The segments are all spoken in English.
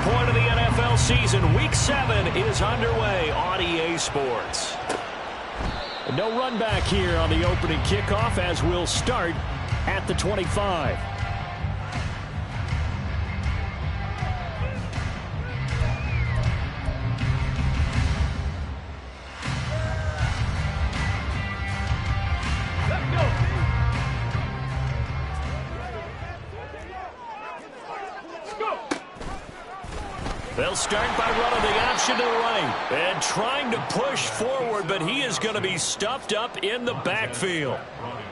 point of the NFL season. Week 7 is underway on EA Sports. No run back here on the opening kickoff as we'll start at the 25. They'll start by running the option to the right and trying to push forward, but he is going to be stuffed up in the backfield.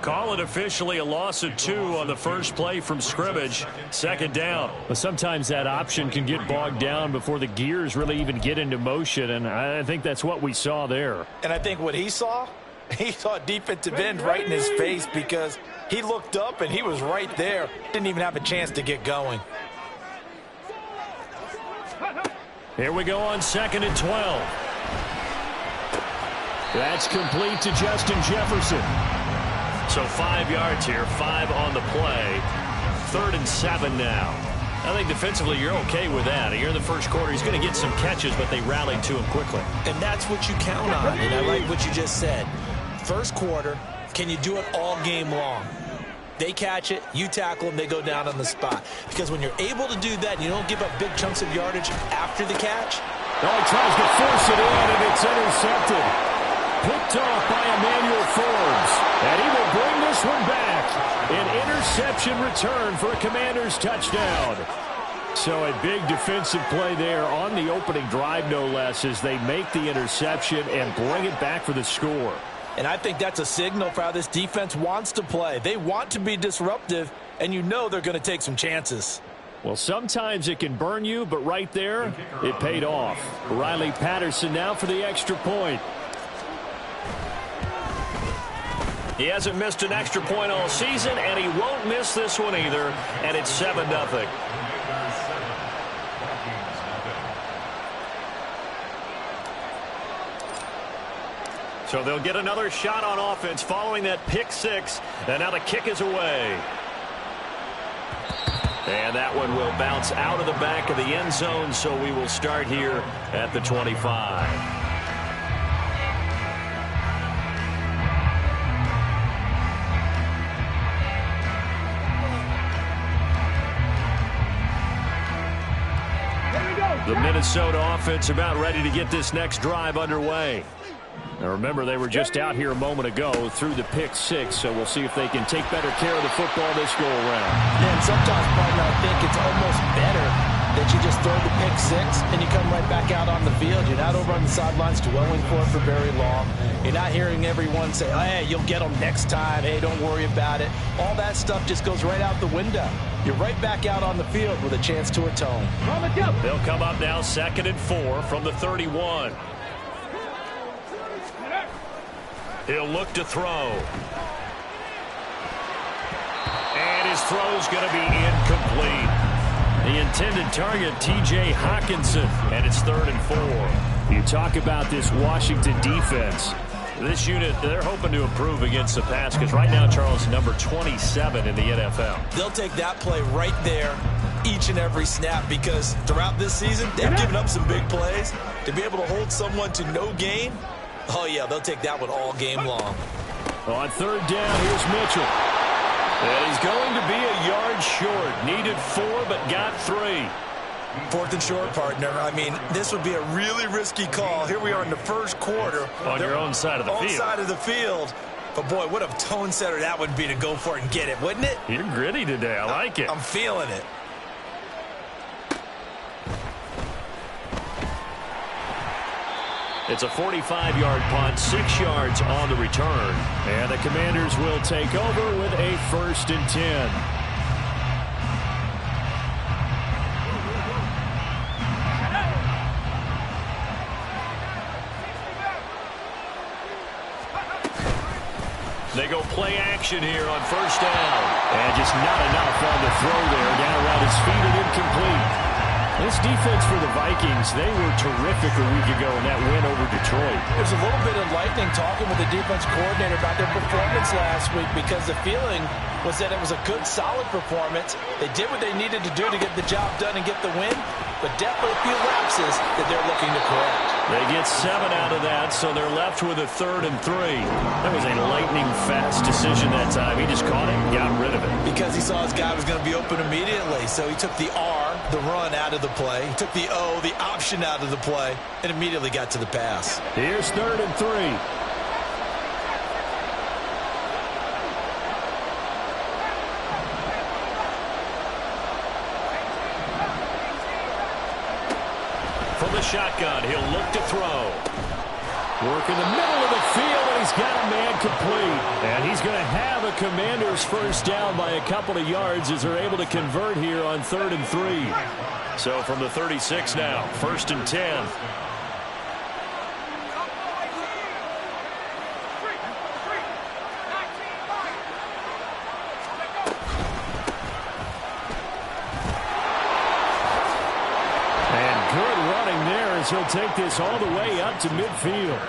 Call it officially a loss of 2 on the first play from scrimmage. Second down. Well, sometimes that option can get bogged down before the gears really even get into motion, and I think that's what we saw there. And I think what he saw a defensive end right in his face because he looked up and he was right there. Didn't even have a chance to get going. Here we go on 2nd and 12. That's complete to Justin Jefferson. So 5 yards here, 5 on the play. 3rd and 7 now. I think defensively you're okay with that. Here in the first quarter, he's going to get some catches, but they rallied to him quickly. And that's what you count on, and I like what you just said. First quarter, can you do it all game long? They catch it, you tackle them, they go down on the spot. Because when you're able to do that, you don't give up big chunks of yardage after the catch. Oh, he tries to force it in, and it's intercepted. Picked off by Emmanuel Forbes. And he will bring this one back. An interception return for a Commanders touchdown. So a big defensive play there on the opening drive, no less, as they make the interception and bring it back for the score. And I think that's a signal for how this defense wants to play. They want to be disruptive, and you know they're going to take some chances. Well, sometimes it can burn you, but right there, it paid off. Riley Patterson now for the extra point. He hasn't missed an extra point all season, and he won't miss this one either, and it's 7-0. So they'll get another shot on offense following that pick 6. And now the kick is away. And that one will bounce out of the back of the end zone, so we will start here at the 25. The Minnesota offense about ready to get this next drive underway. Now remember, they were just out here a moment ago through the pick 6, so we'll see if they can take better care of the football this go around. And sometimes, partner, I think it's almost better that you just throw the pick 6 and you come right back out on the field. You're not over on the sidelines dwelling for it for very long. You're not hearing everyone say, hey, you'll get them next time. Hey, don't worry about it. All that stuff just goes right out the window. You're right back out on the field with a chance to atone. They'll come up now 2nd and 4 from the 31. He'll look to throw. And his throw's going to be incomplete. The intended target, T.J. Hawkinson, and it's 3rd and 4. You talk about this Washington defense. This unit, they're hoping to improve against the pass because right now, Charles, number 27 in the NFL. They'll take that play right there each and every snap because throughout this season, they've given up some big plays. To be able to hold someone to no gain, oh, yeah, they'll take that one all game long. On 3rd down, here's Mitchell. And he's going to be a yard short. Needed 4, but got 3. 4th and short, partner. I mean, this would be a really risky call. Here we are in the first quarter. On your own side of the field. On side of the field. But, boy, what a tone setter that would be to go for it and get it, wouldn't it? You're gritty today. I like it. I'm feeling it. It's a 45-yard punt, 6 yards on the return. And the Commanders will take over with a 1st and 10. They go play action here on 1st down. And just not enough on the throw there. Down around his feet and incomplete. This defense for the Vikings, they were terrific a week ago in that win over Detroit. There's a little bit of lightning talking with the defense coordinator about their performance last week because the feeling was that it was a good, solid performance. They did what they needed to do to get the job done and get the win. but definitely a few lapses that they're looking to correct. They get 7 out of that, so they're left with a 3rd and 3. That was a lightning-fast decision that time. He just caught it and got rid of it. Because he saw his guy was going to be open immediately, so he took the R, the run, out of the play. He took the O, the option, out of the play, and immediately got to the pass. Here's 3rd and 3. From the shotgun, he'll look to throw. Work in the middle of the field, and he's got a man complete. And he's going to have a Commanders first down by a couple of yards as they're able to convert here on 3rd and 3. So from the 36 now, 1st and 10. He'll take this all the way up to midfield.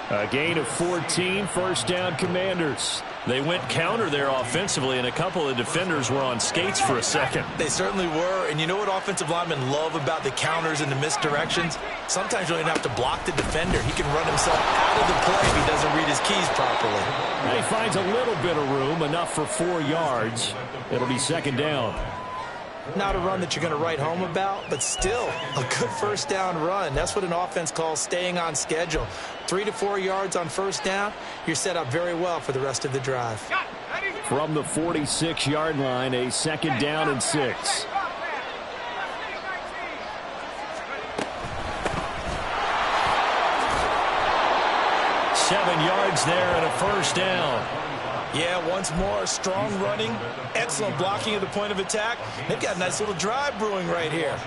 A gain of 14, first down Commanders. They went counter there offensively, and a couple of defenders were on skates for a second. They certainly were, and you know what offensive linemen love about the counters and the misdirections? Sometimes you don't even have to block the defender. He can run himself out of the play if he doesn't read his keys properly. And he finds a little bit of room, enough for 4 yards. It'll be 2nd down. Not a run that you're going to write home about, but still a good first down run. That's what an offense calls staying on schedule. 3 to 4 yards on first down, you're set up very well for the rest of the drive. From the 46-yard line, a 2nd down and 6. Seven yards there and a first down. Yeah, once more, strong running, excellent blocking at the point of attack. They've got a nice little drive brewing right here.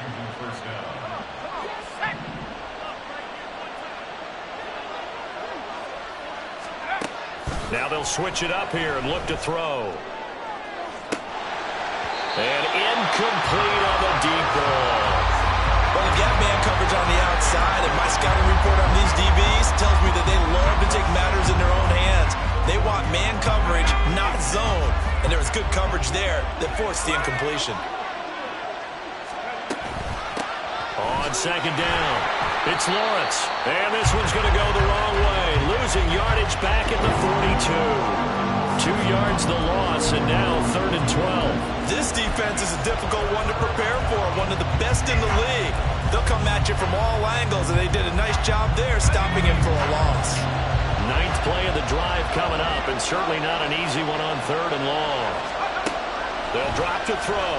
Now they'll switch it up here and look to throw. And incomplete on the deep ball. Well, the gap man coverage on the outside, and my scouting report on these DBs tells me that they love to take matters in their own hands. They want man coverage, not zone. And there was good coverage there that forced the incompletion. On 2nd down, it's Lawrence. And this one's going to go the wrong way. Losing yardage back at the 42. 2 yards the loss, and now 3rd and 12. This defense is a difficult one to prepare for, one of the best in the league. They'll come at you from all angles, and they did a nice job there stopping him for a loss. 9th play of the drive coming up, and certainly not an easy one on 3rd and long. They'll drop to throw.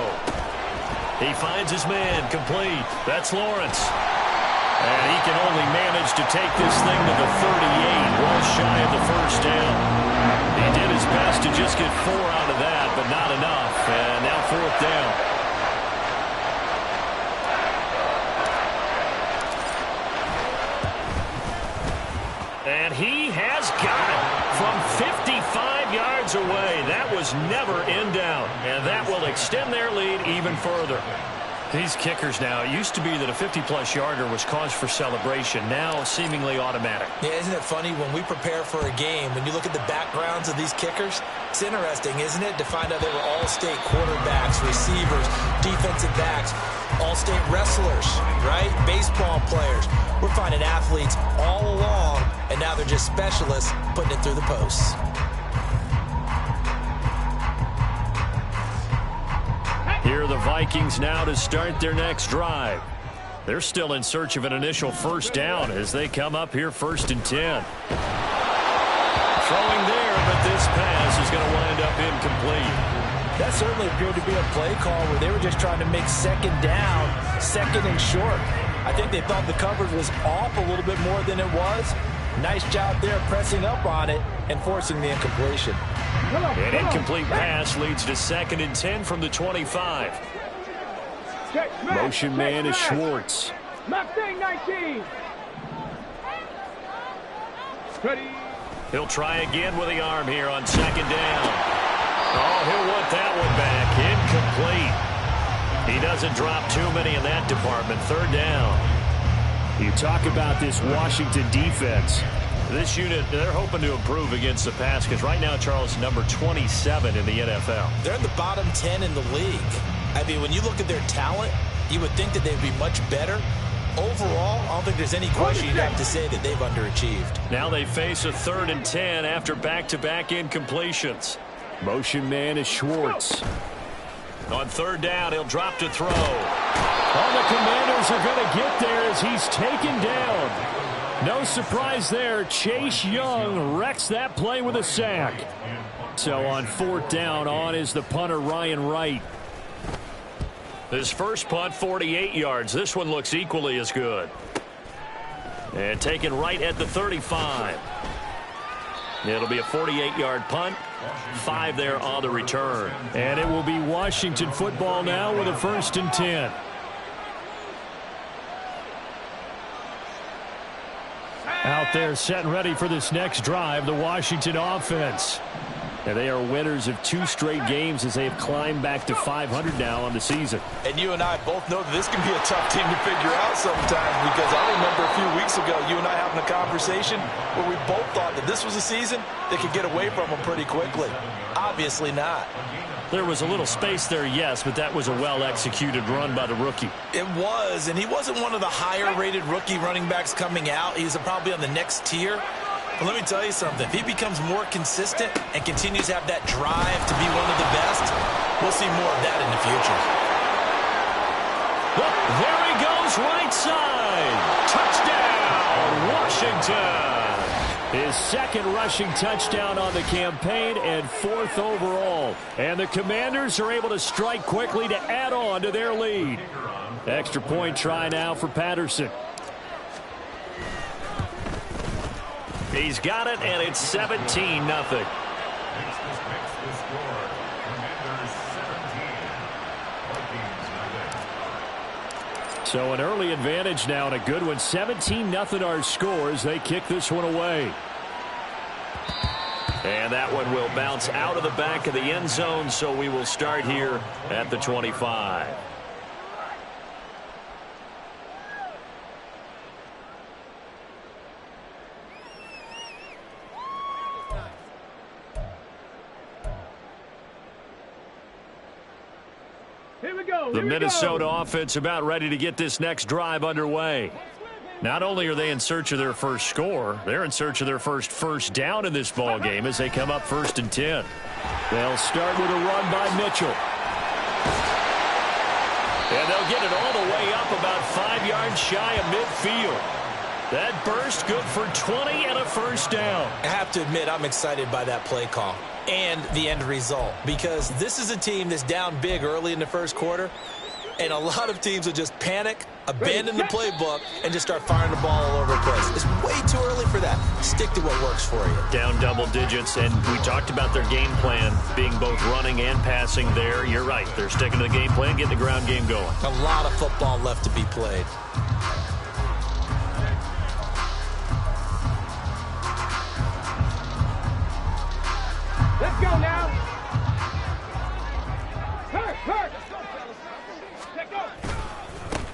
He finds his man complete. That's Lawrence. And he can only manage to take this thing to the 38, well shy of the first down. He did his best to just get 4 out of that, but not enough. And now 4th down. And he has got it from 55 yards away. That was never in doubt. And that will extend their lead even further. These kickers now, it used to be that a 50-plus yarder was cause for celebration. Now seemingly automatic. Yeah, isn't it funny when we prepare for a game, when you look at the backgrounds of these kickers, it's interesting, isn't it, to find out they were all-state quarterbacks, receivers, defensive backs, all-state wrestlers, right? Baseball players. We're finding athletes all along, and now they're just specialists putting it through the posts. Here are the Vikings now to start their next drive. They're still in search of an initial first down as they come up here 1st and 10. Throwing there, but this pass is going to wind up incomplete. That certainly appeared to be a play call where they were just trying to make 2nd down, 2nd and short. I think they thought the coverage was off a little bit more than it was. Nice job there pressing up on it and forcing the incompletion. An incomplete pass leads to 2nd and 10 from the 25. Motion man is Schwartz. Mustang 19. Ready. He'll try again with the arm here on 2nd down. Oh, he'll want that one back. Incomplete. He doesn't drop too many in that department. 3rd down. You talk about this Washington defense. This unit, they're hoping to improve against the pass because right now, Charles, number 27 in the NFL. They're in the bottom 10 in the league. I mean, when you look at their talent, You would think that they'd be much better. Overall, I don't think there's any question you'd have to say that they've underachieved. Now they face a 3rd and 10 after back-to-back incompletions. Motion man is Schwartz. On 3rd down, he'll drop to throw. All the Commanders are going to get there as he's taken down. No surprise there. Chase Young wrecks that play with a sack. So on 4th down, on is the punter Ryan Wright. His first punt, 48 yards. This one looks equally as good. And taken right at the 35. It'll be a 48-yard punt. 5 there on the return. And it will be Washington football now with a 1st and 10. Out there set and ready for this next drive, the Washington offense. And they are winners of 2 straight games as they have climbed back to 500 now on the season. And you and I both know that this can be a tough team to figure out sometimes, because I remember a few weeks ago you and I having a conversation where we both thought that this was a season that could get away from them pretty quickly. Obviously not. There was a little space there, yes, but that was a well-executed run by the rookie. It was, and he wasn't one of the higher-rated rookie running backs coming out. He's probably on the next tier. But let me tell you something. If he becomes more consistent and continues to have that drive to be one of the best, we'll see more of that in the future. Oh, there he goes, right side. Touchdown, Washington. His 2nd rushing touchdown on the campaign and 4th overall. And the Commanders are able to strike quickly to add on to their lead. Extra point try now for Patterson. He's got it, and it's 17-0. So an early advantage now, and a good one. 17-0 our scores. They kick this one away. And that one will bounce out of the back of the end zone, so we will start here at the 25. The Minnesota offense about ready to get this next drive underway. Not only are they in search of their first score, they're in search of their first down in this ball game as they come up 1st and 10. They'll start with a run by Mitchell. And they'll get it all the way up about 5 yards shy of midfield. That burst good for 20 and a 1st down. I have to admit, I'm excited by that play call and the end result, because this is a team that's down big early in the 1st quarter, and a lot of teams will just panic, abandon the playbook, and just start firing the ball all over the place. It's way too early for that. Stick to what works for you. Down double digits, and we talked about their game plan being both running and passing there. You're right. They're sticking to the game plan, getting the ground game going. A lot of football left to be played. Let's go now. Hurt.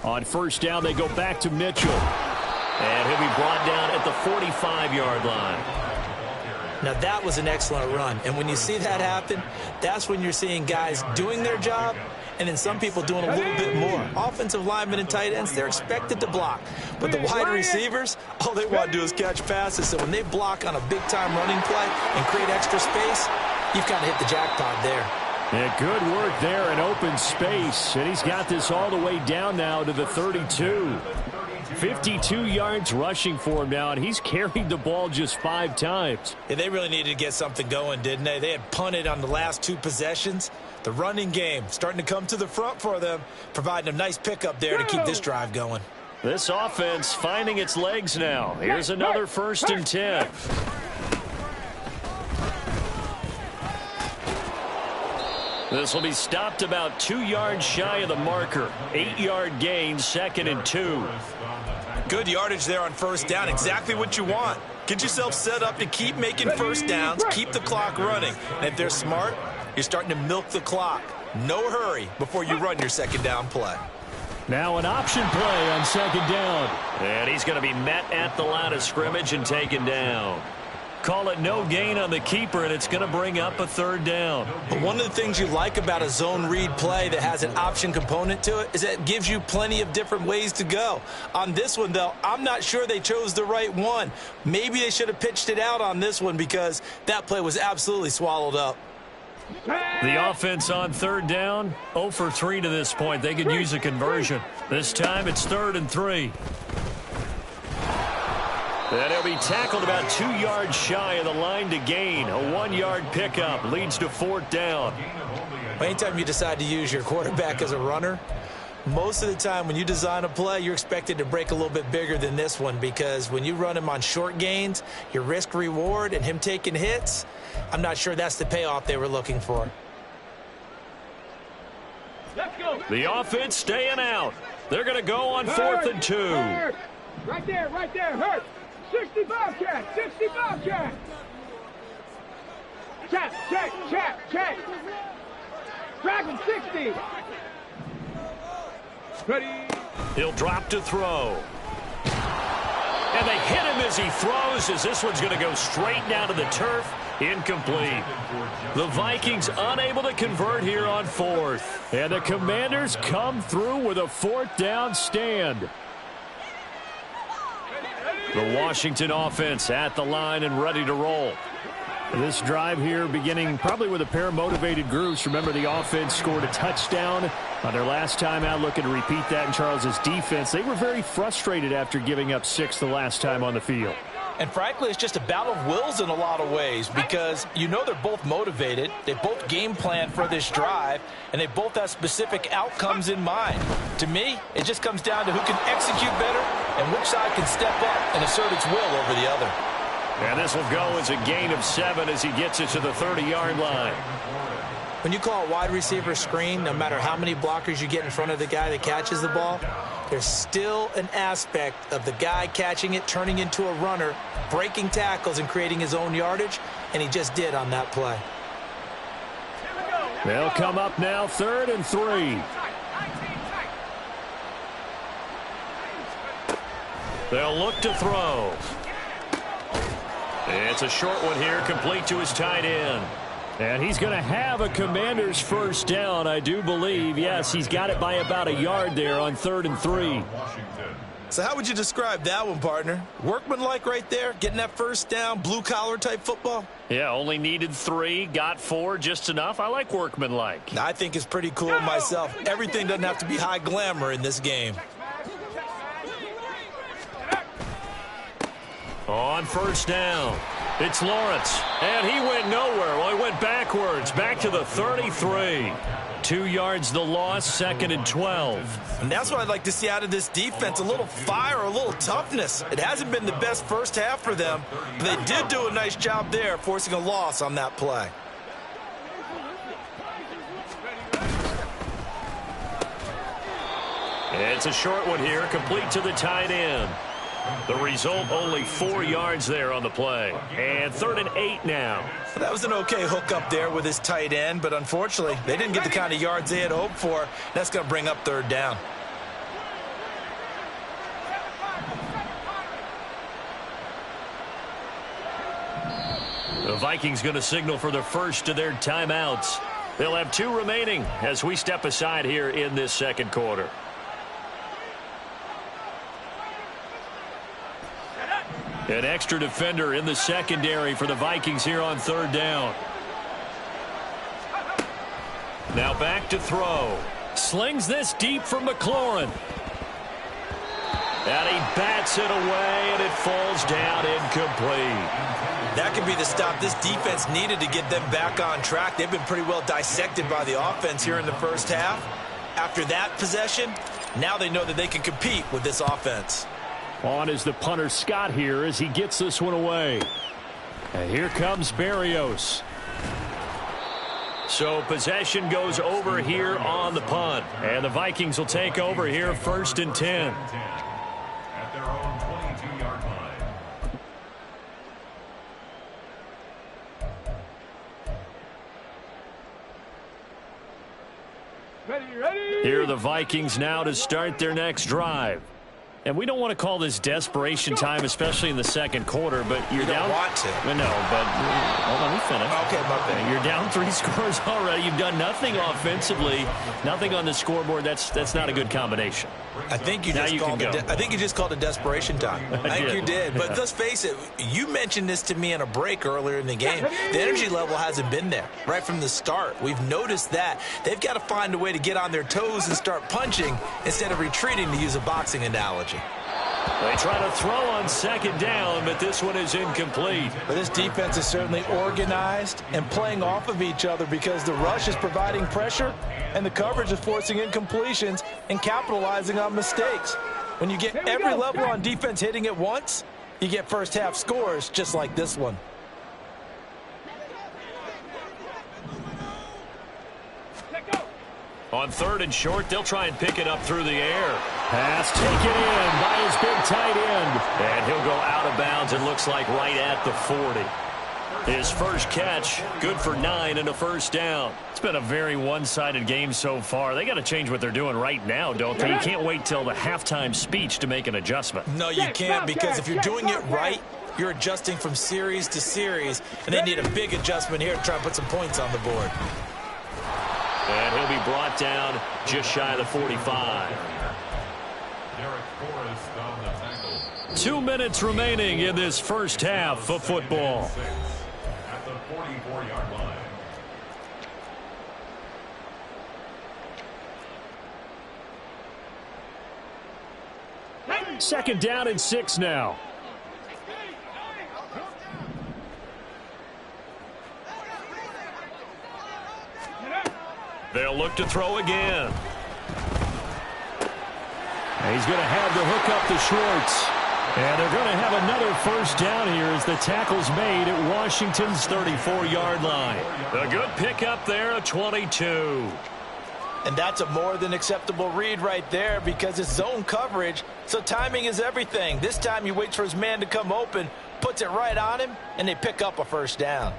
On 1st down, they go back to Mitchell. And he'll be brought down at the 45-yard line. Now, that was an excellent run. And when you see that happen, that's when you're seeing guys doing their job, and then some people doing a little bit more. Offensive linemen and tight ends, they're expected to block. But the wide receivers, all they want to do is catch passes. So when they block on a big-time running play and create extra space, you've kind of hit the jackpot there. Yeah, good work there in open space. And he's got this all the way down now to the 32. 52 yards rushing for him now, and he's carried the ball just 5 times. Yeah, they really needed to get something going, didn't they? They had punted on the last 2 possessions. The running game starting to come to the front for them, providing a nice pickup there to keep this drive going. This offense finding its legs now. Here's another 1st and 10. This will be stopped about 2 yards shy of the marker. 8-yard gain, 2nd and 2. Good yardage there on 1st down. Exactly what you want. Get yourself set up to keep making 1st downs, keep the clock running. And if they're smart, you're starting to milk the clock. No hurry before you run your 2nd down play. Now an option play on 2nd down. And he's going to be met at the line of scrimmage and taken down. call it no gain on the keeper, and it's going to bring up a third down. But one of the things you like about a zone read play that has an option component to it is that it gives you plenty of different ways to go. On this one, though, I'm not sure they chose the right one. Maybe they should have pitched it out on this one because that play was absolutely swallowed up. The offense on third down, 0 for 3 to this point. They could use a conversion. This time it's 3rd and 3. And he'll be tackled about 2 yards shy of the line to gain. A 1-yard pickup leads to 4th down. Anytime you decide to use your quarterback as a runner, most of the time when you design a play, you're expected to break a little bit bigger than this one because when you run him on short gains, your risk-reward and him taking hits, I'm not sure that's the payoff they were looking for. Let's go. The offense staying out. They're going to go on 4th and 2. Hurt. Right there, hurt. 65 check, 65 check. Check. Track him, 60. Ready. He'll drop to throw. And they hit him as he throws, as this one's going to go straight down to the turf. Incomplete. The Vikings unable to convert here on 4th. And the Commanders come through with a 4th down stand. The Washington offense at the line and ready to roll. This drive here beginning probably with a pair of motivated groups. Remember, the offense scored a touchdown on their last time out, looking to repeat that in Charles's defense. They were very frustrated after giving up 6 the last time on the field. And frankly, it's just a battle of wills in a lot of ways because you know they're both motivated. They both game plan for this drive, and they both have specific outcomes in mind. To me, it just comes down to who can execute better and which side can step up and assert its will over the other. And this will go as a gain of 7 as he gets it to the 30-yard line. When you call a wide receiver screen, no matter how many blockers you get in front of the guy that catches the ball, there's still an aspect of the guy catching it, turning into a runner, breaking tackles and creating his own yardage, and he just did on that play. They'll come up now 3rd and 3. They'll look to throw. It's a short one here, complete to his tight end. And he's going to have a Commander's first down, I do believe. Yes, he's got it by about a yard there on 3rd and 3. So how would you describe that one, partner? Workmanlike right there, getting that first down, blue-collar type football? Yeah, only needed 3, got 4, just enough. I like workmanlike. I think it's pretty cool myself. Everything doesn't have to be high glamour in this game. On first down, it's Lawrence, and he went nowhere. Well, he went backwards, back to the 33. 2 yards the loss, 2nd and 12. And that's what I'd like to see out of this defense, a little fire, a little toughness. It hasn't been the best first half for them, but they did do a nice job there, forcing a loss on that play. It's a short one here, complete to the tight end. The result, only 4 yards there on the play. And 3rd and 8 now. That was an okay hook up there with his tight end, but unfortunately, they didn't get the kind of yards they had hoped for. That's going to bring up 3rd down. The Vikings going to signal for the first of their timeouts. They'll have 2 remaining as we step aside here in this second quarter. An extra defender in the secondary for the Vikings here on 3rd down. Now back to throw. Slings this deep for McLaurin. And he bats it away, and it falls down incomplete. That could be the stop this defense needed to get them back on track. They've been pretty well dissected by the offense here in the first half. After that possession, now they know that they can compete with this offense. On is the punter Scott here as he gets this one away. And here comes Berrios. So possession goes over here on the punt. And the Vikings will take over here 1st and 10. At their own 22-yard line. Ready. Here are the Vikings now to start their next drive. And we don't want to call this desperation time, especially in the second quarter, but you're down. You don't want to. No, but hold on, let me finish. Okay, my bad. You're down 3 scores already. You've done nothing offensively, nothing on the scoreboard. That's not a good combination. I think you just called it desperation time. I think you did. But let's face it, you mentioned this to me in a break earlier in the game. The energy level hasn't been there right from the start. We've noticed that. They've got to find a way to get on their toes and start punching instead of retreating, to use a boxing analogy. They try to throw on second down, but this one is incomplete. But this defense is certainly organized and playing off of each other because the rush is providing pressure and the coverage is forcing incompletions and capitalizing on mistakes. When you get every level on defense hitting at once, you get first half scores just like this one. On 3rd and short, they'll try and pick it up through the air. Pass taken in by his big tight end. And he'll go out of bounds, it looks like right at the 40. His first catch, good for 9 and a first down. It's been a very one-sided game so far. They got to change what they're doing right now, don't they? You can't wait till the halftime speech to make an adjustment. No, you can't, because if you're doing it right, you're adjusting from series to series, and they need a big adjustment here to try and put some points on the board. And he'll be brought down just shy of the 45. 2 minutes remaining in this first half of football. At the 44-yard line. Second down and 6 now. They'll look to throw again. He's going to have the hook up to Schwartz. And they're going to have another first down here as the tackle's made at Washington's 34-yard line. A good pickup there at 22. And that's a more than acceptable read right there because it's zone coverage, so timing is everything. This time he waits for his man to come open, puts it right on him, and they pick up a first down.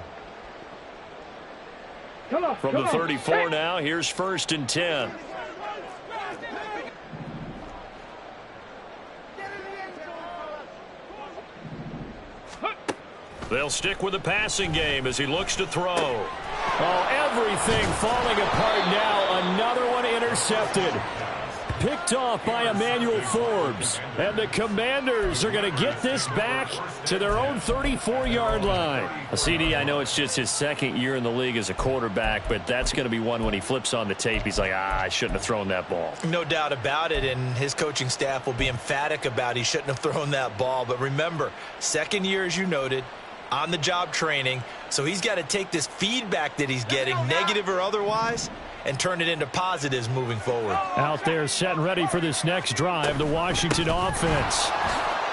From the 34 now, here's 1st and 10. They'll stick with the passing game as he looks to throw. Oh, everything falling apart now. Another one intercepted. Picked off by Emmanuel Forbes. And the Commanders are going to get this back to their own 34-yard line. CD, I know it's just his second year in the league as a quarterback, but that's going to be one when he flips on the tape. He's like, I shouldn't have thrown that ball. No doubt about it, and his coaching staff will be emphatic about he shouldn't have thrown that ball. But remember, second year, as you noted, on-the-job training, so he's got to take this feedback that he's getting, negative or otherwise, and turn it into positives moving forward. Out there set and ready for this next drive, the Washington offense.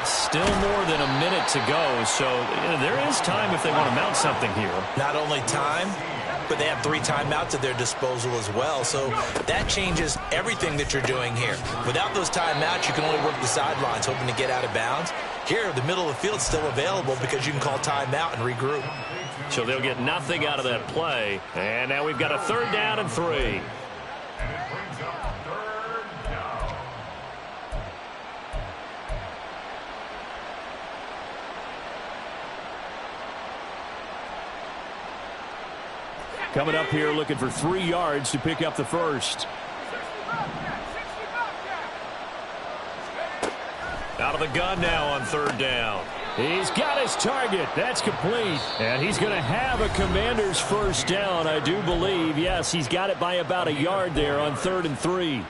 Still more than a minute to go, so there is time if they want to mount something here. Not only time, but they have 3 timeouts at their disposal as well, so that changes everything that you're doing here. Without those timeouts, you can only work the sidelines, hoping to get out of bounds. Here, the middle of the field's still available because you can call timeout and regroup. So they'll get nothing out of that play. And now we've got a 3rd down and 3. And it brings up 3rd down. Coming up here looking for 3 yards to pick up the first. Out of the gun now on 3rd down. He's got his target. That's complete. And he's going to have a Commander's first down, I do believe. Yes, he's got it by about a yard there on 3rd and 3.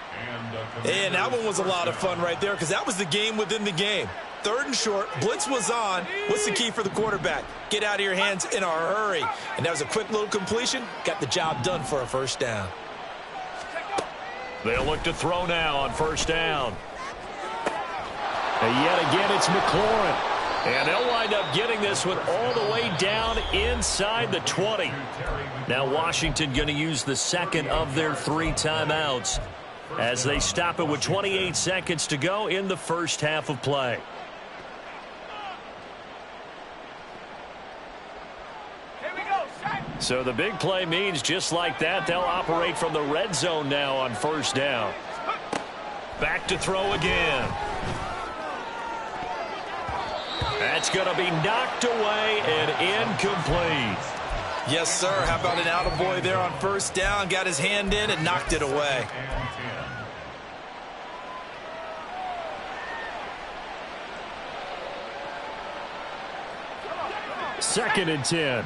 And that one was a lot of fun right there because that was the game within the game. 3rd and short, blitz was on. What's the key for the quarterback? Get out of your hands in a hurry. And that was a quick little completion. Got the job done for a first down. They'll look to throw now on 1st down. And yet again, it's McLaurin. And they'll wind up getting this one all the way down inside the 20. Now Washington going to use the second of their 3 timeouts as they stop it with 28 seconds to go in the first half of play. So the big play means just like that, they'll operate from the red zone now on 1st down. Back to throw again. That's going to be knocked away and incomplete. Yes, sir. How about an attaboy there on first down? Got his hand in and knocked it away. Second and 10.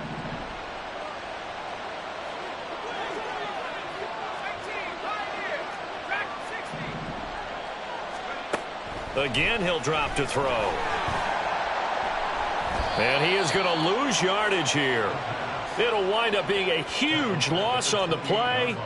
Again, he'll drop to throw. And he is going to lose yardage here. It'll wind up being a huge loss on the play.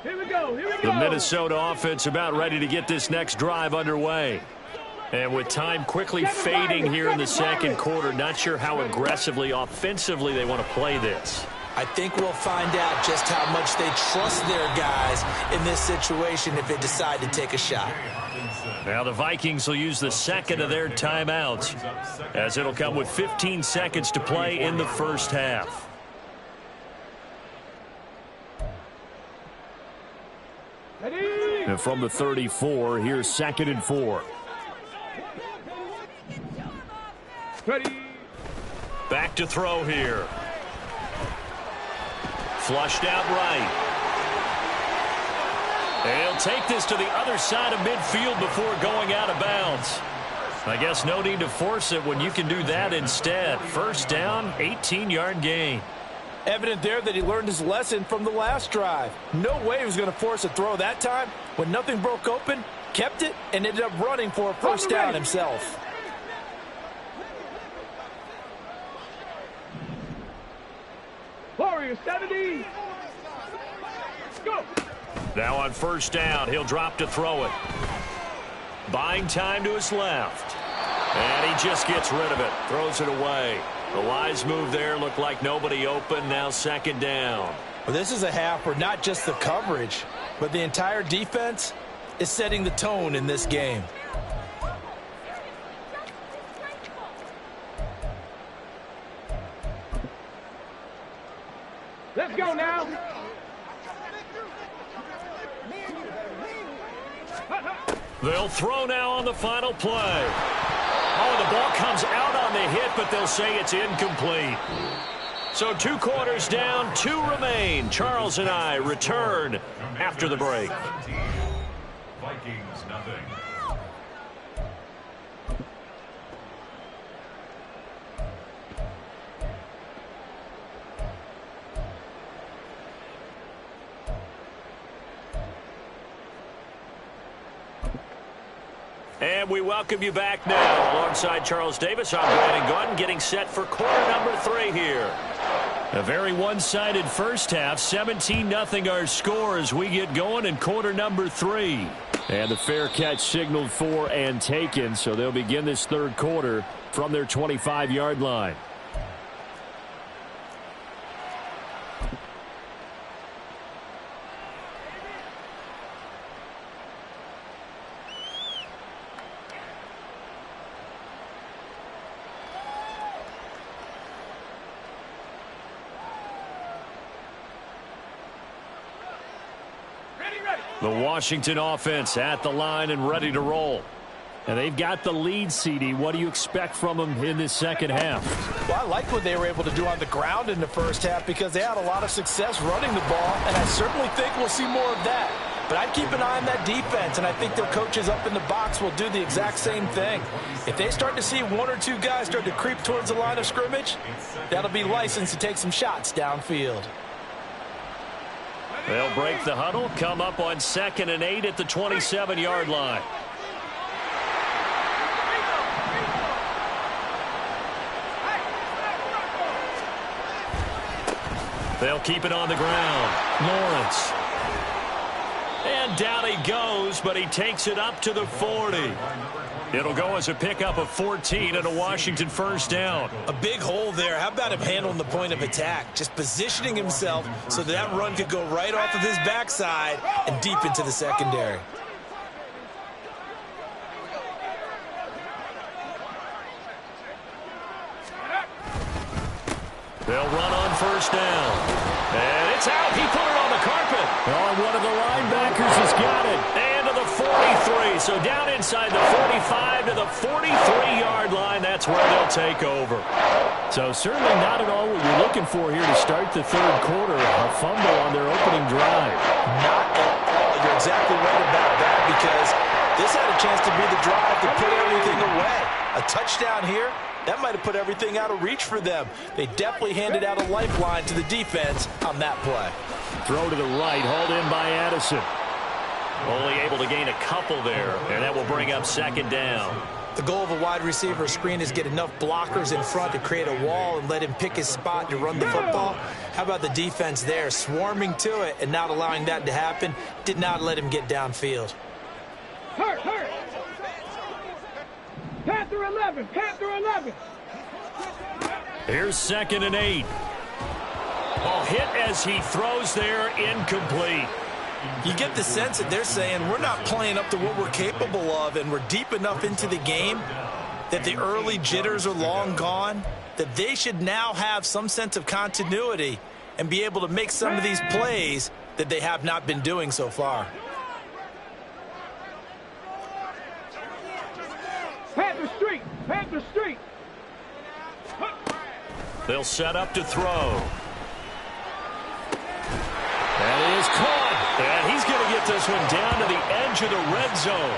Here we go. The Minnesota offense about ready to get this next drive underway. And with time quickly fading here in the second quarter, not sure how aggressively, offensively they want to play this. I think we'll find out just how much they trust their guys in this situation if they decide to take a shot. Now the Vikings will use the second of their timeouts, as it'll come with 15 seconds to play in the first half. And from the 34, here's second and 4. Ready. Back to throw here. Flushed out right. And he'll take this to the other side of midfield before going out of bounds. I guess no need to force it when you can do that instead. First down, 18-yard gain. Evident there that he learned his lesson from the last drive. No way he was going to force a throw that time. When nothing broke open, kept it, and ended up running for a first down himself. Warriors 70. Go. Now on first down, he'll drop to throw it. Buying time to his left. And he just gets rid of it. Throws it away. The wise move there, looked like nobody open. Now second down. Well, this is a half where not just the coverage, but the entire defense is setting the tone in this game. Let's go now. They'll throw now on the final play. Oh, the ball comes out on the hit, but they'll say it's incomplete. So 2 quarters down, 2 remain. Charles and I return after the break. Vikings nothing. And we welcome you back now. Alongside Charles Davis, I'm Brandon Gordon, getting set for quarter number 3 here. A very one-sided first half, 17-0 our score as we get going in quarter number 3. And the fair catch signaled for and taken, so they'll begin this third quarter from their 25-yard line. The Washington offense at the line and ready to roll. And they've got the lead, CD. What do you expect from them in this second half? Well, I like what they were able to do on the ground in the first half because they had a lot of success running the ball, and I certainly think we'll see more of that. But I'd keep an eye on that defense, and I think their coaches up in the box will do the exact same thing. If they start to see 1 or 2 guys start to creep towards the line of scrimmage, that'll be licensed to take some shots downfield. They'll break the huddle, come up on 2nd and 8 at the 27-yard line. They'll keep it on the ground. Lawrence. And down he goes, but he takes it up to the 40. It'll go as a pickup of 14 and a Washington first down. A big hole there. How about him handling the point of attack? Just positioning himself so that run could go right off of his backside and deep into the secondary. They'll run on first down. And it's out. He put it on the carpet. Oh, one of the linebackers has got it. And to the 43. So down inside the 45 to the 43-yard line. That's where they'll take over. So certainly not at all what you're looking for here to start the third quarter. A fumble on their opening drive. Not at all. You're exactly right about that because this had a chance to be the drive to put everything away. A touchdown here, that might have put everything out of reach for them. They definitely handed out a lifeline to the defense on that play. Throw to the right, hauled in by Addison. Only able to gain a couple there, and that will bring up second down. The goal of a wide receiver screen is get enough blockers in front to create a wall and let him pick his spot to run the football. How about the defense there, swarming to it and not allowing that to happen? Did not let him get downfield. Hurt. Panther 11, Panther 11. Here's 2nd and 8. Oh, hit as he throws there, incomplete. You get the sense that they're saying we're not playing up to what we're capable of, and we're deep enough into the game that the early jitters are long gone, that they should now have some sense of continuity and be able to make some of these plays that they have not been doing so far. Panther Street. They'll set up to throw. That is caught. And he's going to get this one down to the edge of the red zone.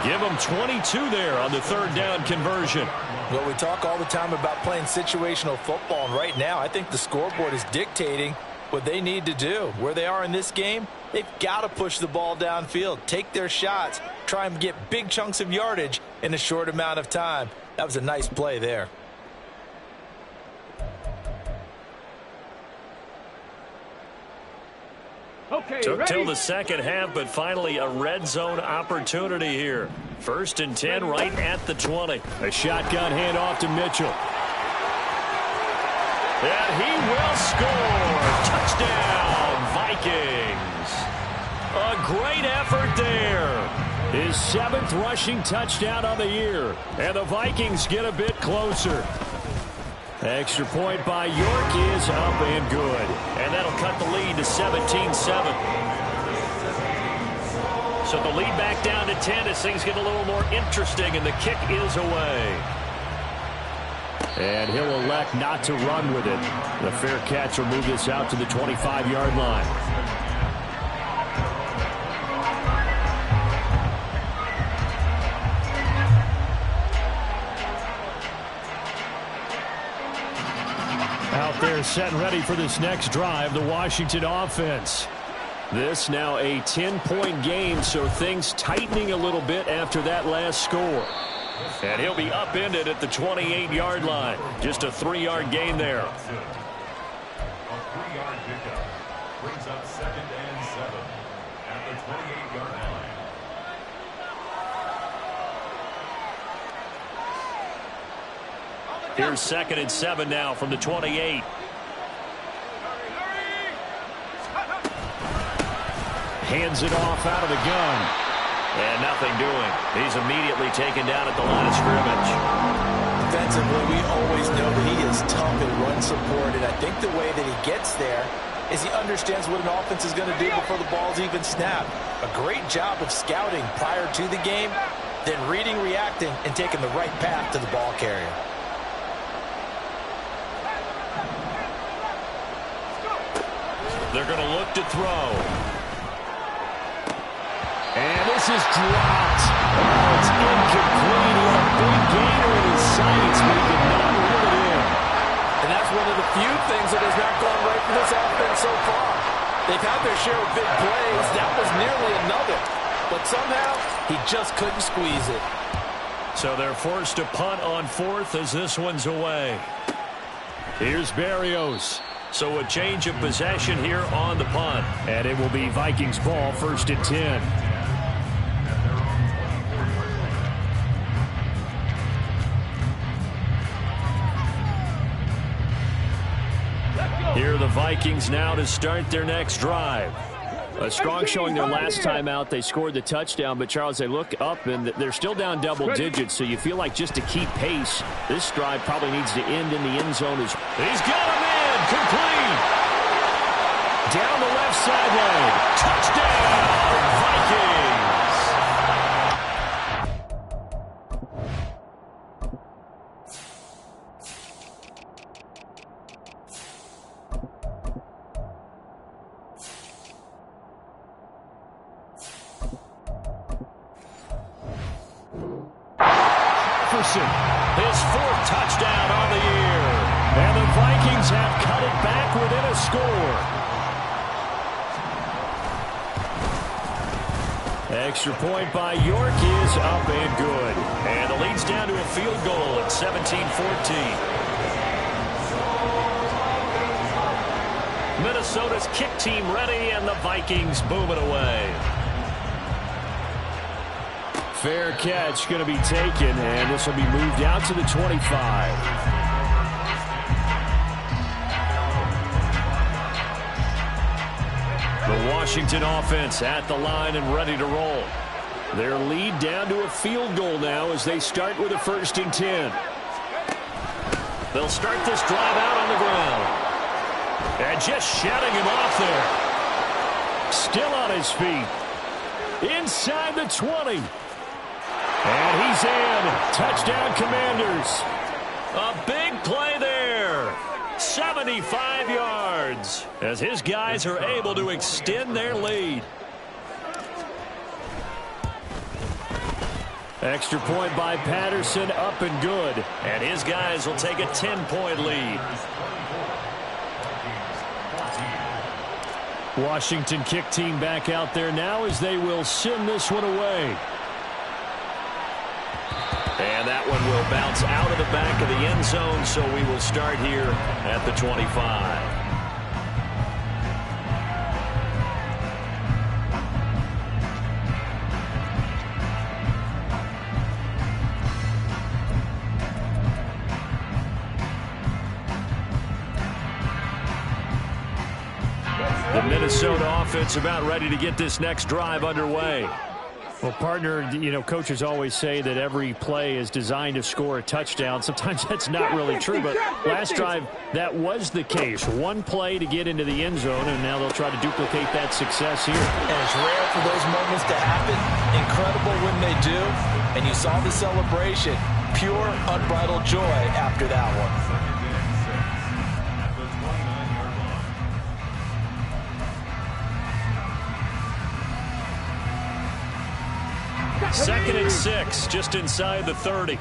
Give him 22 there on the third down conversion. Well, we talk all the time about playing situational football, and right now I think the scoreboard is dictating what they need to do. Where they are in this game, they've got to push the ball downfield, take their shots, try and get big chunks of yardage in a short amount of time. That was a nice play there. Okay, took till the second half, but finally a red zone opportunity here. 1st and 10 right at the 20. A shotgun handoff to Mitchell. And he will score. Touchdown, Vikings. A great effort there. His 7th rushing touchdown on the year. And the Vikings get a bit closer. Extra point by York is up and good. And that'll cut the lead to 17-7. So the lead back down to 10 as things get a little more interesting, and the kick is away. And he'll elect not to run with it. The fair catch will move this out to the 25-yard line. Out there set and ready for this next drive, the Washington offense. This now a 10-point game, so things tightening a little bit after that last score. And he'll be upended at the 28-yard line. Just a 3-yard gain there. A 3-yard pickup brings up 2nd and 7 at the 28-yard line. Here's 2nd and 7 now from the 28. Hands it off out of the gun. And nothing doing. He's immediately taken down at the line of scrimmage. Defensively, we always know that he is tough in run support, and I think the way that he gets there is he understands what an offense is going to do before the ball's even snapped. A great job of scouting prior to the game, then reading, reacting, and taking the right path to the ball carrier. They're going to look to throw. And this is dropped. Oh, it's incomplete. He had a big gainer in his sights, but he did not reel it in. And that's one of the few things that has not gone right for this offense so far. They've had their share of big plays. That was nearly another. But somehow, he just couldn't squeeze it. So they're forced to punt on 4th as this one's away. Here's Berrios. So a change of possession here on the punt. And it will be Vikings ball, 1st and 10. Vikings now to start their next drive. A strong showing their last time out. They scored the touchdown, but, Charles, they look up, and they're still down double digits, so you feel like just to keep pace, this drive probably needs to end in the end zone. He's got him in. Complete. Down the left sideline. Touchdown, Vikings. His fourth touchdown on the year. And the Vikings have cut it back within a score. Extra point by York is up and good. And the lead's down to a field goal at 17-14. Minnesota's kick team ready, and the Vikings boom it away. Fair catch going to be taken, and this will be moved out to the 25. The Washington offense at the line and ready to roll. Their lead down to a field goal now as they start with a 1st and 10. They'll start this drive out on the ground. And just shutting him off there. Still on his feet. Inside the 20. And he's in. Touchdown, Commanders. A big play there. 75 yards as his guys are able to extend their lead. Extra point by Patterson, up and good. And his guys will take a 10-point lead. Washington kick team back out there now as they will send this one away. And that one will bounce out of the back of the end zone, so we will start here at the 25. The Minnesota offense about ready to get this next drive underway. Well, partner, coaches always say that every play is designed to score a touchdown. Sometimes that's not really true, but last drive, that was the case. One play to get into the end zone, and now they'll try to duplicate that success here. And it's rare for those moments to happen. Incredible when they do. And you saw the celebration. Pure, unbridled joy after that one. 2nd and 6, just inside the 30.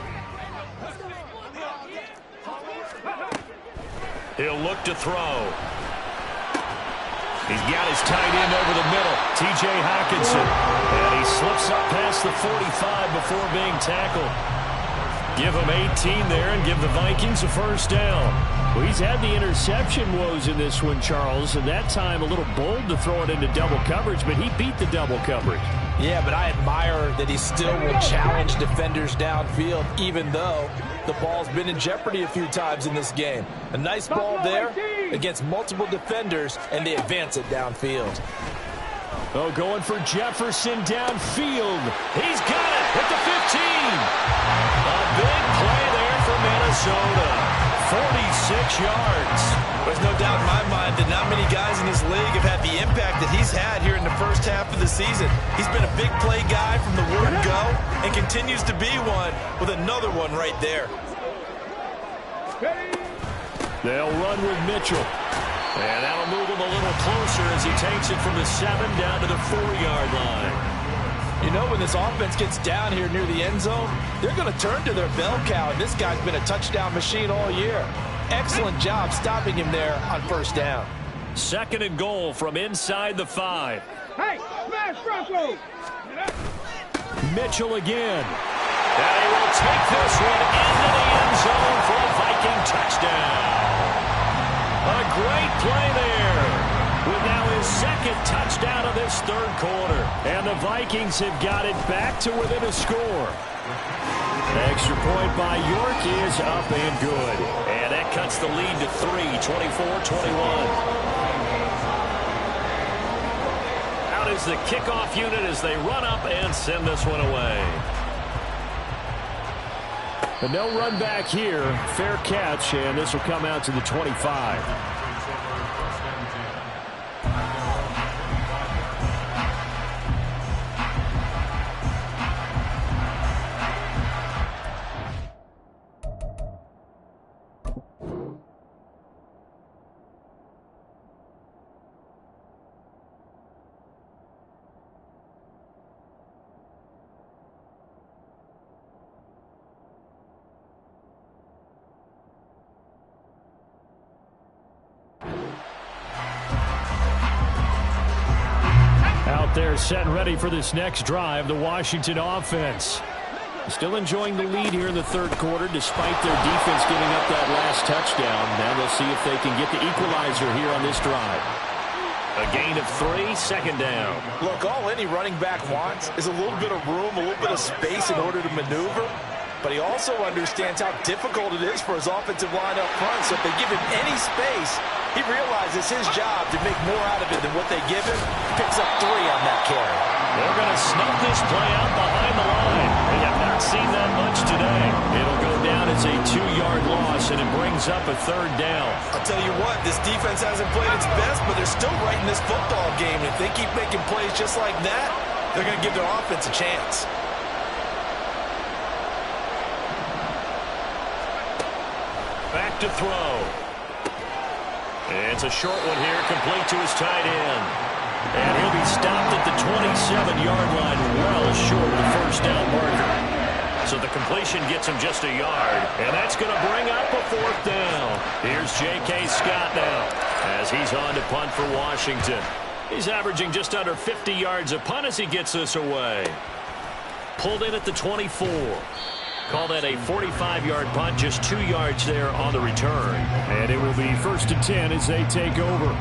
He'll look to throw. He's got his tight end over the middle, T.J. Hockenson. And he slips up past the 45 before being tackled. Give him 18 there and give the Vikings a 1st down. Well, he's had the interception woes in this one, Charles, and that time a little bold to throw it into double coverage, but he beat the double coverage. Yeah, but I admire that he still will challenge defenders downfield, even though the ball's been in jeopardy a few times in this game. A nice ball there against multiple defenders, and they advance it downfield. Oh, going for Jefferson downfield. He's got it at the 15. A big play there for Minnesota. 46 yards. There's no doubt in my mind that not many guys in this league have had the impact that he's had here in the first half of the season. He's been a big play guy from the word go and continues to be one with another one right there. They'll run with Mitchell. And that'll move him a little closer as he takes it from the 7 down to the 4-yard line. You know, when this offense gets down here near the end zone, they're going to turn to their bell cow, and this guy's been a touchdown machine all year. Excellent job stopping him there on 1st down. 2nd and goal from inside the 5. Hey, smash Bronco! Mitchell again. And he will take this one into the end zone for a Viking touchdown. A great play there with now his 2nd second touchdown of this third quarter. And the Vikings have got it back to within a score. Extra point by York is up and good. And that cuts the lead to 3, 24-21. Out is the kickoff unit as they run up and send this one away. But no run back here. Fair catch, and this will come out to the 25. They're set and ready for this next drive, the Washington offense. Still enjoying the lead here in the third quarter despite their defense giving up that last touchdown. Now they'll see if they can get the equalizer here on this drive. A gain of 3, second down. Look, all any running back wants is a little bit of room, a little bit of space in order to maneuver. But he also understands how difficult it is for his offensive line up front. So if they give him any space, he realizes his job to make more out of it than what they give him. Picks up 3 on that carry. They're going to snuff this play out behind the line. They have not seen that much today. It'll go down as a 2-yard loss, and it brings up a third down. I'll tell you what, this defense hasn't played its best, but they're still right in this football game. If they keep making plays just like that, they're going to give their offense a chance. Back to throw. It's a short one here, complete to his tight end. And he'll be stopped at the 27-yard line, well short of the first down marker. So the completion gets him just a yard, and that's going to bring up a fourth down. Here's J.K. Scott now as he's on to punt for Washington. He's averaging just under 50 yards a punt as he gets this away. Pulled in at the 24. Call that a 45-yard punt, just 2 yards there on the return. And it will be 1st and 10 as they take over.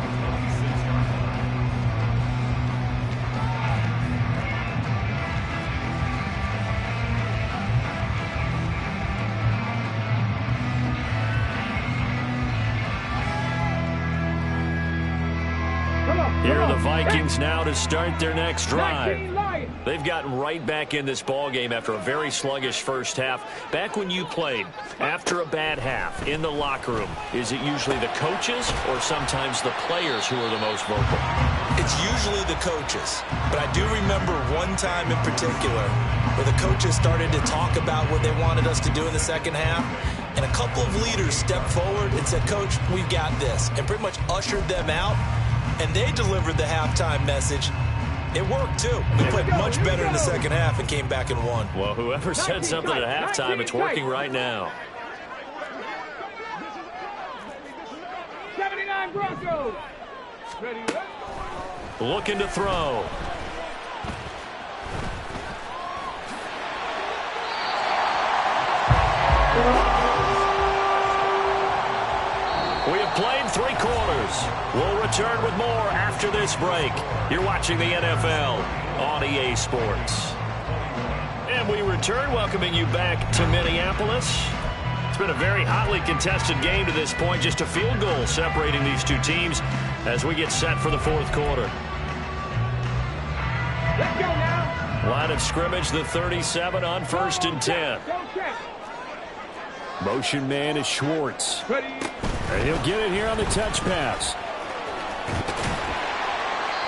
Here are the Vikings now to start their next drive. They've gotten right back in this ballgame after a very sluggish first half. Back when you played, after a bad half in the locker room, is it usually the coaches or sometimes the players who are the most vocal? It's usually the coaches. But I do remember one time in particular where the coaches started to talk about what they wanted us to do in the second half. And a couple of leaders stepped forward and said, "Coach, we've got this," and pretty much ushered them out. And they delivered the halftime message. It worked, too. We played much better in the second half and came back and won. Well, whoever said something at halftime, it's working right now. 79 Broncos. Ready. Looking to throw. We have played 3 quarters. We'll return with more after this break. You're watching the NFL on EA Sports. And we return, welcoming you back to Minneapolis. It's been a very hotly contested game to this point. Just a field goal separating these two teams as we get set for the fourth quarter. Let's go now. Line of scrimmage, the 37 on 1st and 10. Motion man is Schwartz. Ready. And he'll get it here on the touch pass.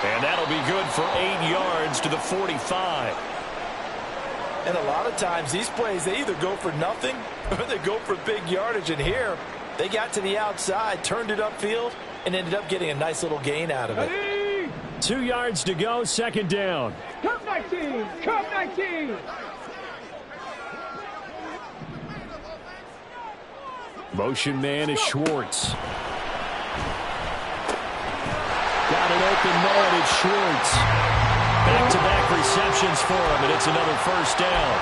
And that'll be good for 8 yards to the 45. And a lot of times these plays, they either go for nothing or they go for big yardage. And here, they got to the outside, turned it upfield, and ended up getting a nice little gain out of it. Ready. 2 yards to go, second down. Come 19. Come 19. Motion man is Schwartz. Got an open man, it's Schwartz. Back-to-back receptions for him, and it's another first down.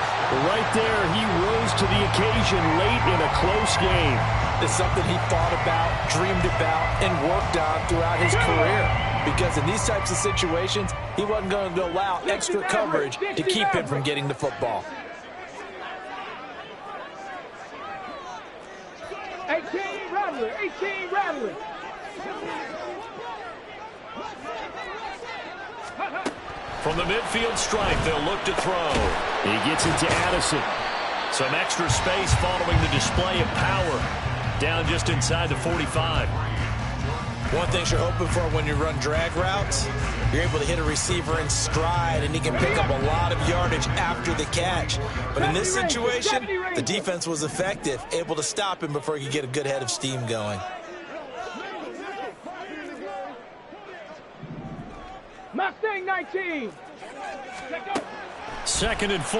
Right there, he rose to the occasion late in a close game. It's something he thought about, dreamed about, and worked on throughout his career. because in these types of situations, he wasn't going to allow extra coverage to keep him from getting the football. 18 Rattler, 18 Rattler. From the midfield stripe, they'll look to throw. He gets it to Addison. Some extra space following the display of power. Down just inside the 45. One thing you're hoping for when you run drag routes, you're able to hit a receiver in stride, and he can pick up a lot of yardage after the catch. But in this situation, the defense was effective, able to stop him before he could get a good head of steam going. Mustang 19. 2nd and 4.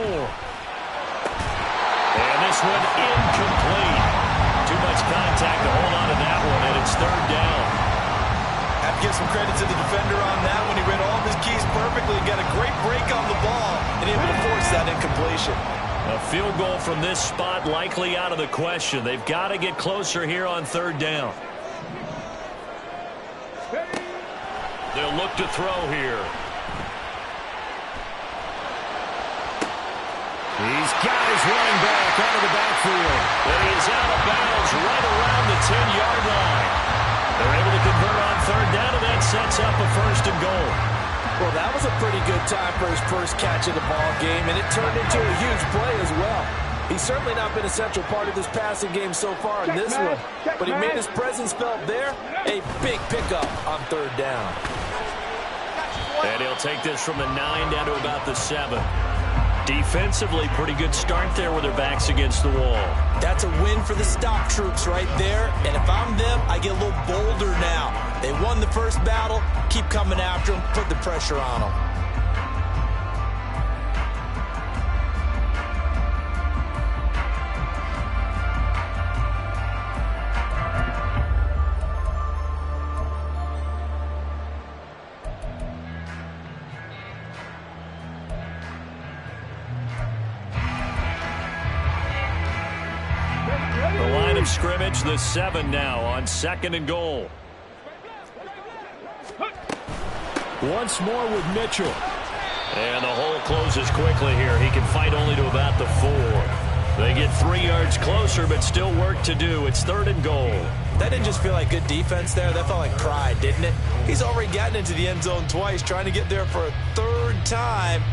And this one incomplete. Too much contact to hold on to that one, and it's 3rd down. Have to give some credit to the defender on that when he read all of his keys perfectly. Got a great break on the ball and able to force that incompletion. A field goal from this spot likely out of the question. They've got to get closer here on 3rd down. They'll look to throw here. He's got his running back out of the backfield. But he is out of bounds right around the 10-yard line. They're able to convert on 3rd down, and that sets up a 1st and goal. Well, that was a pretty good time for his first catch of the ball game, and it turned into a huge play as well. He's certainly not been a central part of this passing game so far in this one, but he made his presence felt there. A big pickup on 3rd down. And he'll take this from the 9 down to about the 7. Defensively, pretty good start there with their backs against the wall. That's a win for the stop troops right there. And if I'm them, I get a little bolder now. They won the first battle. Keep coming after them. Put the pressure on them. Scrimmage, the 7 now on 2nd and goal. Once more with Mitchell. And the hole closes quickly here. He can fight only to about the 4. They get 3 yards closer, but still work to do. It's 3rd and goal. That didn't just feel like good defense there. That felt like pride, didn't it? He's already gotten into the end zone twice, trying to get there for a 3rd time.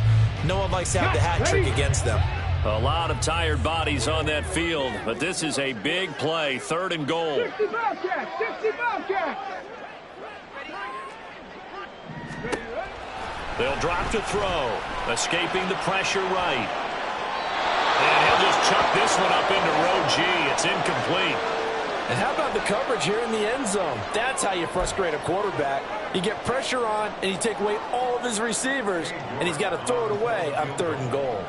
No one likes to have the hat trick against them. A lot of tired bodies on that field, but this is a big play. 3rd and goal. 60 Bobcats, 60 Bobcats. They'll drop to throw, escaping the pressure right. And he'll just chuck this one up into row G. It's incomplete. And how about the coverage here in the end zone? That's how you frustrate a quarterback. You get pressure on, and you take away all of his receivers, and he's got to throw it away on 3rd and goal.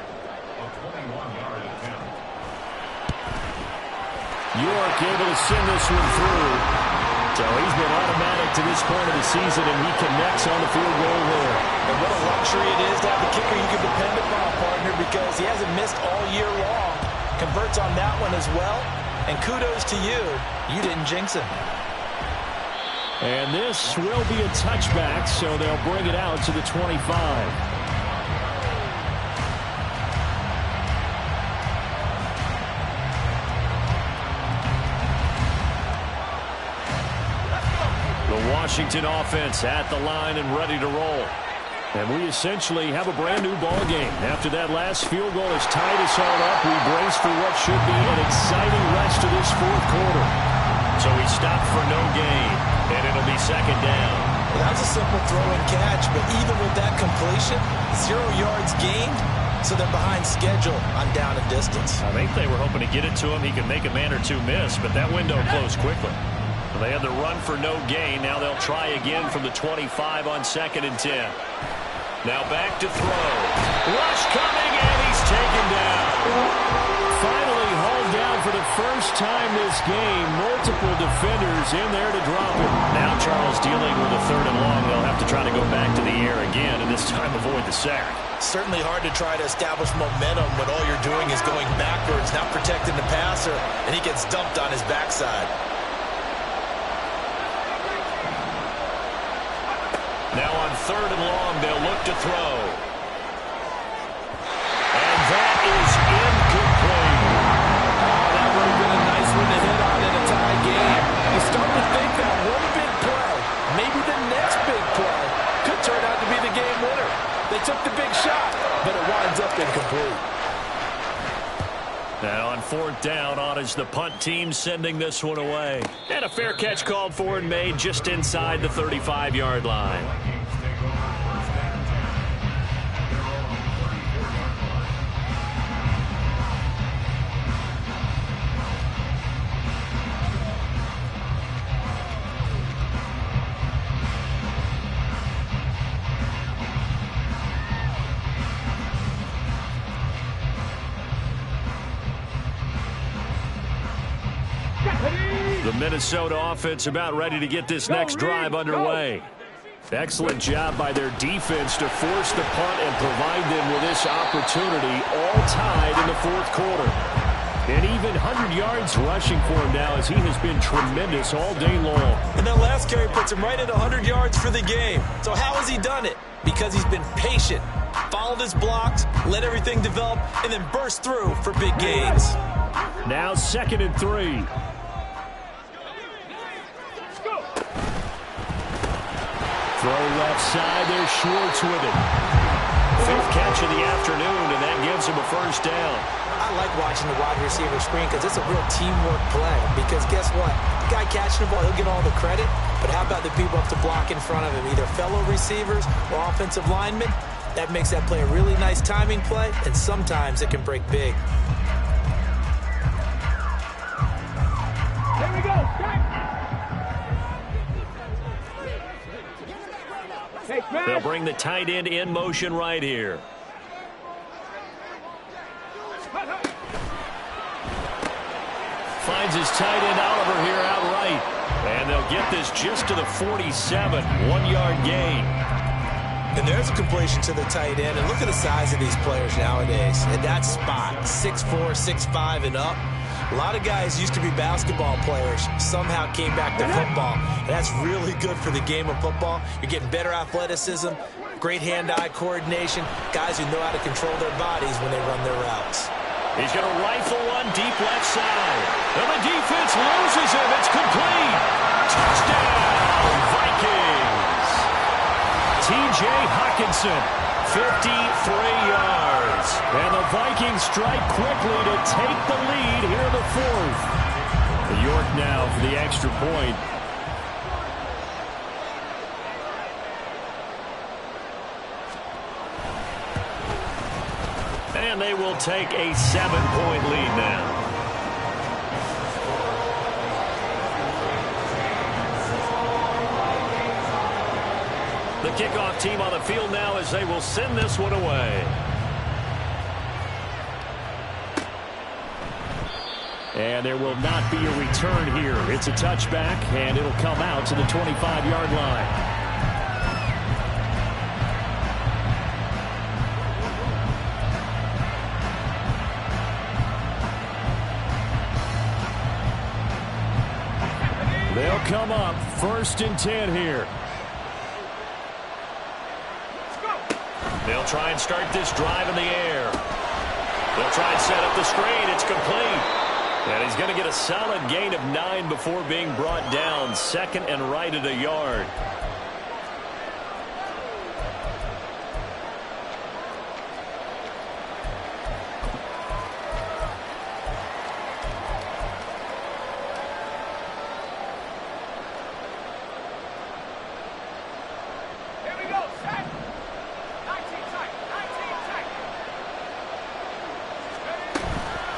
York able to send this one through. So he's been automatic to this point of the season, and he connects on the field goal there. And what a luxury it is to have a kicker you can depend upon, partner, because he hasn't missed all year long. Converts on that one as well. And kudos to you. You didn't jinx him. And this will be a touchback, so they'll bring it out to the 25. Washington offense at the line and ready to roll. And we essentially have a brand new ball game. After that last field goal has tied us all up, we brace for what should be an exciting rest of this 4th quarter. So we stop for no gain, and it'll be 2nd down. Well, that was a simple throw and catch, but even with that completion, 0 yards gained, so they're behind schedule on down and distance. I think they were hoping to get it to him. He could make a man or two miss, but that window closed quickly. They had the run for no gain. Now they'll try again from the 25 on 2nd and 10. Now back to throw. Rush coming, and he's taken down. Finally hauled down for the first time this game. Multiple defenders in there to drop him. Now Charles dealing with a 3rd and long. They'll have to try to go back to the air again, and this time avoid the sack. Certainly hard to try to establish momentum when all you're doing is going backwards, not protecting the passer, and he gets dumped on his backside. Now on 3rd and long, they'll look to throw. And that is incomplete. That would have been a nice one to hit on in a tie game. You start to think that one big play, maybe the next big play, could turn out to be the game winner. They took the big shot, but it winds up incomplete. And on 4th down, on is the punt team sending this one away. And a fair catch called for and made just inside the 35-yard line. The Minnesota offense about ready to get this next drive underway. Excellent job by their defense to force the punt and provide them with this opportunity, all tied in the 4th quarter. And even 100 yards rushing for him now as he has been tremendous all day long. And that last carry puts him right at 100 yards for the game. So how has he done it? Because he's been patient, followed his blocks, let everything develop, and then burst through for big gains. Now 2nd and 3. Throw left side, there's Schwartz with it. 5th catch of the afternoon, and that gives him a 1st down. I like watching the wide receiver screen because it's a real teamwork play. Because guess what? The guy catching the ball, he'll get all the credit. But how about the people up to block in front of him, either fellow receivers or offensive linemen? That makes that play a really nice timing play, and sometimes it can break big. Here we go. They'll bring the tight end in motion right here. Finds his tight end Oliver here outright. And they'll get this just to the 47, 1-yard gain. And there's a completion to the tight end. And look at the size of these players nowadays. At that spot, 6'4", 6'5", and up. A lot of guys used to be basketball players, somehow came back to football. And that's really good for the game of football. You're getting better athleticism, great hand-eye coordination, guys who know how to control their bodies when they run their routes. He's going to rifle one deep left side. And the defense loses him. It's complete. Touchdown, Vikings. T.J. Hockenson, 53 yards. And the Vikings strike quickly to take the lead here in the 4th. York now for the extra point. And they will take a 7-point lead now. The kickoff team on the field now as they will send this one away. And there will not be a return here. It's a touchback, and it'll come out to the 25-yard line. They'll come up 1st and 10 here. They'll try and start this drive in the air. They'll try and set up the screen. It's complete. And he's going to get a solid gain of 9 before being brought down. 2nd and right at a yard.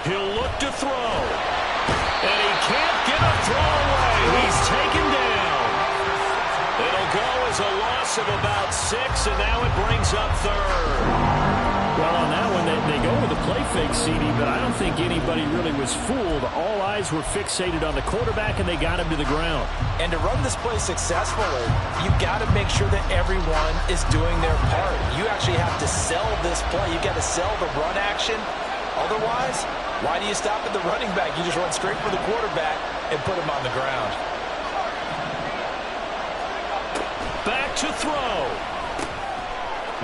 He'll look to throw. And he can't get a throw away. He's taken down. It'll go as a loss of about 6, and now it brings up 3rd. Well, on that one, they go with a play fake, CD, but I don't think anybody really was fooled. All eyes were fixated on the quarterback, and they got him to the ground. And to run this play successfully, you've got to make sure that everyone is doing their part. You actually have to sell this play. You've got to sell the run action. Otherwise, why do you stop at the running back? You just run straight for the quarterback and put him on the ground. Back back to throw.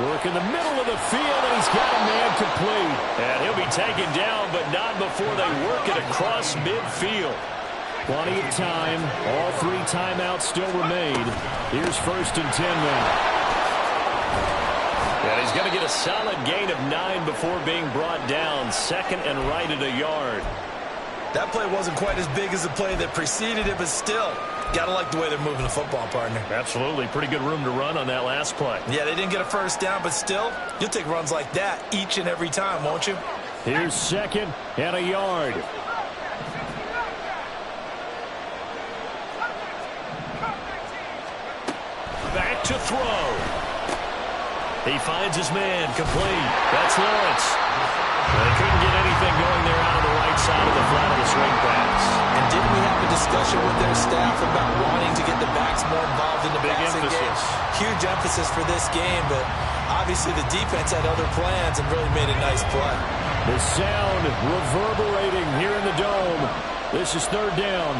Work in the middle of the field, and he's got a man complete. And he'll be taken down, but not before they work it across midfield. Plenty of time. All 3 timeouts still remain. Here's 1st and 10 now. And he's going to get a solid gain of 9 before being brought down. 2nd and right at a yard. That play wasn't quite as big as the play that preceded it, but still, gotta like the way they're moving the football, partner. Absolutely. Pretty good room to run on that last play. Yeah, they didn't get a first down, but still, you'll take runs like that each and every time, won't you? Here's 2nd and a yard. Back to throw. He finds his man complete. That's Lawrence. They couldn't get anything going there out of the right side of the flat of the swing pass. And didn't we have a discussion with their staff about wanting to get the backs more involved in the passing game? Huge emphasis for this game, but obviously the defense had other plans and really made a nice play. The sound reverberating here in the dome. This is 3rd down.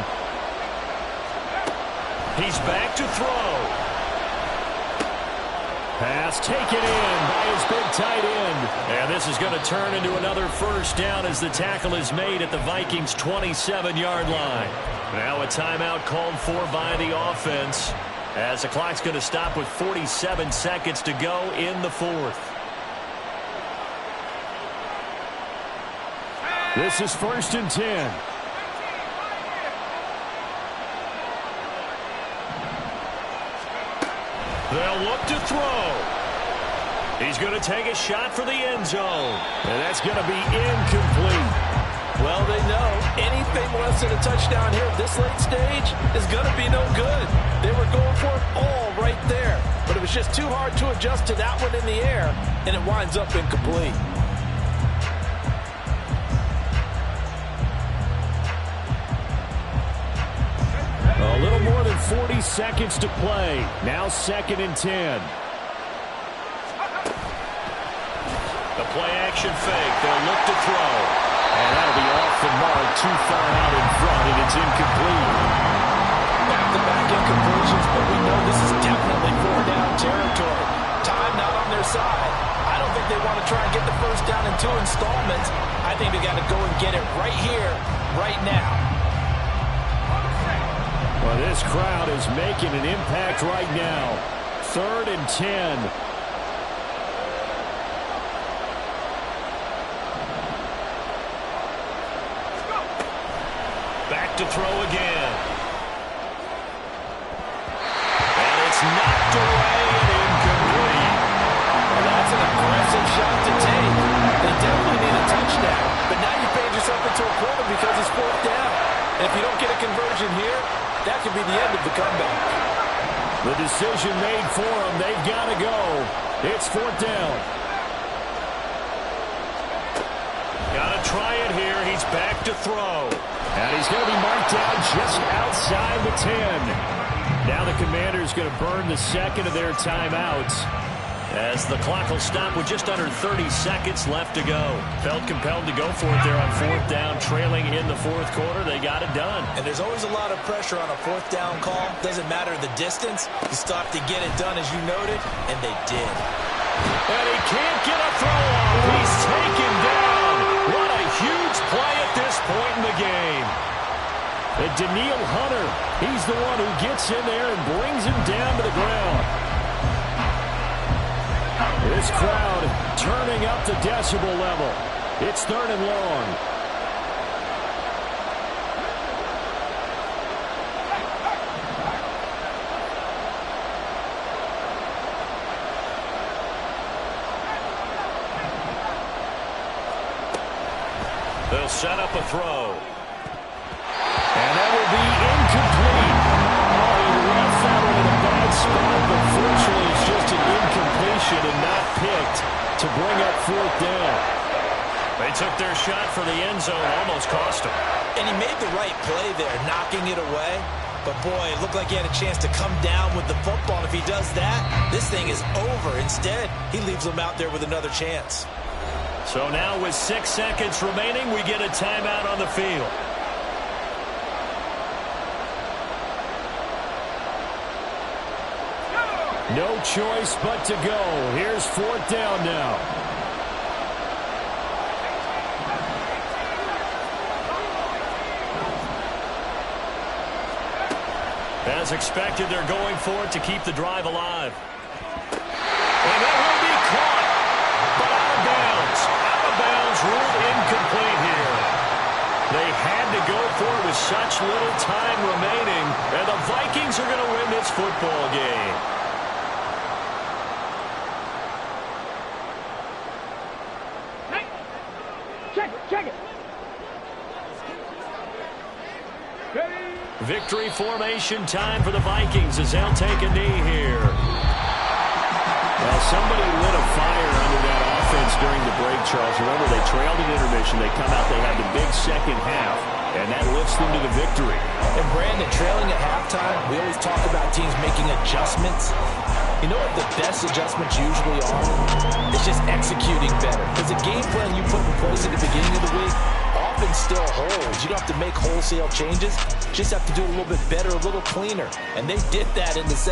He's back to throw. Pass taken in by his big tight end. And this is going to turn into another 1st down as the tackle is made at the Vikings' 27-yard line. Now a timeout called for by the offense as the clock's going to stop with 47 seconds to go in the 4th. This is 1st and 10. They'll look to throw. He's going to take a shot for the end zone. And that's going to be incomplete. Well, they know anything less than a touchdown here at this late stage is going to be no good. They were going for it all right there. But it was just too hard to adjust to that one in the air, and it winds up incomplete. A little more than 40 seconds to play. Now 2nd and 10. The play action fake. They'll look to throw. And that'll be off the mark, too far out in front, and it's incomplete. Back-to-back incompletions, but we know this is definitely 4-down territory. Time not on their side. I don't think they want to try and get the 1st down in 2 installments. I think they got to go and get it right here, right now. Well, this crowd is making an impact right now. 3rd and 10. Back to throw again. And it's knocked away and incomplete. Well, that's an aggressive shot to take. They definitely need a touchdown. But now you paid yourself into a corner because it's 4th down. And if you don't get a conversion here, that could be the end of the comeback. The decision made for them. They've got to go. It's 4th down. Got to try it here. He's back to throw. And he's going to be marked down just outside the 10. Now the Commanders going to burn the 2nd of their timeouts, as the clock will stop with just under 30 seconds left to go. Felt compelled to go for it there on 4th down, trailing in the 4th quarter. They got it done. And there's always a lot of pressure on a 4th down call. Doesn't matter the distance. You still have to get it done, as you noted, and they did. And he can't get a throw off. He's taken down. What a huge play at this point in the game. And Daniil Hunter, he's the one who gets in there and brings him down to the ground. This crowd turning up the decibel level. It's 3rd and long. They'll set up a throw. And that will be incomplete. Oh, he left that one in a bad spot, but fortunately it's just an incompletion and not picked to bring up 4th down. They took their shot for the end zone, almost cost him. And he made the right play there, knocking it away. But, boy, it looked like he had a chance to come down with the football. And if he does that, this thing is over. Instead, he leaves him out there with another chance. So now with 6 seconds remaining, we get a timeout on the field. No choice but to go. Here's 4th down now. As expected, they're going for it to keep the drive alive. And that will be caught, but out of bounds. Out of bounds, ruled incomplete here. They had to go for it with such little time remaining, and the Vikings are going to win this football game. Check it. Victory formation time for the Vikings as they'll take a knee here. Well, somebody lit a fire under that offense during the break, Charles. Remember, they trailed at intermission. They come out, they have the big second half, and that lifts them to the victory. And Brandon, trailing at halftime, we always talk about teams making adjustments. You know what the best adjustments usually are? It's just executing better. Because the game plan you put in place at the beginning of the week often still holds. You don't have to make wholesale changes. Just have to do it a little bit better, a little cleaner. And they did that in the second.